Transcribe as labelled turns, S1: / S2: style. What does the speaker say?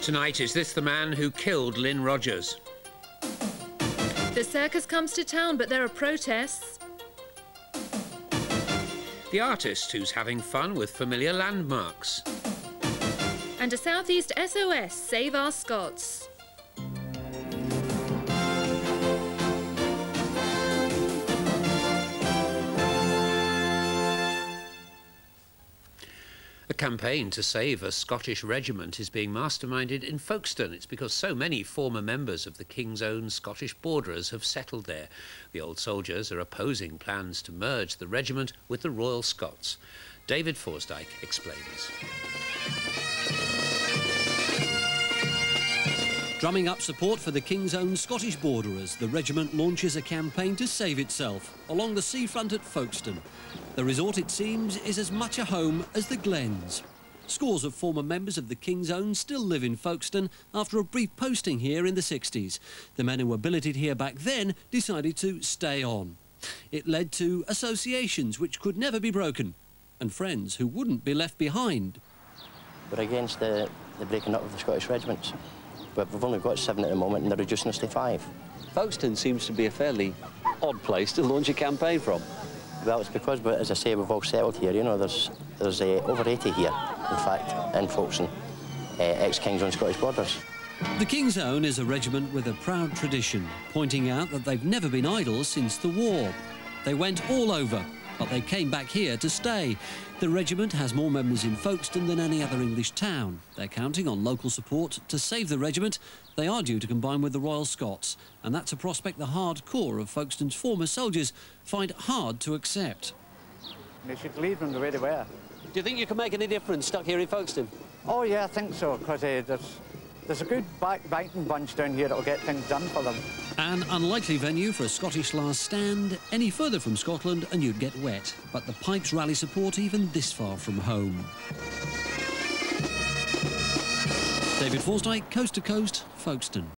S1: Tonight, is this the man who killed Lynn Rogers?
S2: The circus comes to town, but there are protests.
S1: The artist who's having fun with familiar landmarks.
S2: And a Southeast SOS, Save Our Scots.
S1: A campaign to save a Scottish regiment is being masterminded in Folkestone. It's because so many former members of the King's Own Scottish Borderers have settled there. The old soldiers are opposing plans to merge the regiment with the Royal Scots. David Forsdyke explains.
S3: Drumming up support for the King's Own Scottish Borderers, the regiment launches a campaign to save itself along the seafront at Folkestone. The resort, it seems, is as much a home as the Glens. Scores of former members of the King's Own still live in Folkestone after a brief posting here in the 60s. The men who were billeted here back then decided to stay on. It led to associations which could never be broken and friends who wouldn't be left behind.
S4: We're against the breaking up of the Scottish regiments. But we've only got 7 at the moment and they're reducing us to 5.
S5: Folkestone seems to be a fairly odd place to launch a campaign from.
S4: Well, it's because, as I say, we've all settled here. You know, there's over 80 here, in fact, in Folkestone, ex-King's Own Scottish Borders.
S3: The King's Own is a regiment with a proud tradition, pointing out that they've never been idle since the war. They went all over, but they came back here to stay. The regiment has more members in Folkestone than any other English town. They're counting on local support to save the regiment. They are due to combine with the Royal Scots, and that's a prospect the hardcore of Folkestone's former soldiers find hard to accept.
S6: They should leave them the way they were.
S5: Do you think you can make any difference stuck here in Folkestone?
S6: Oh yeah, I think so, because there's a good backbiting bunch down here that'll get things done for them.
S3: An unlikely venue for a Scottish last stand. Any further from Scotland and you'd get wet. But the Pipes rally support even this far from home. David Forsdyke, Coast to Coast, Folkestone.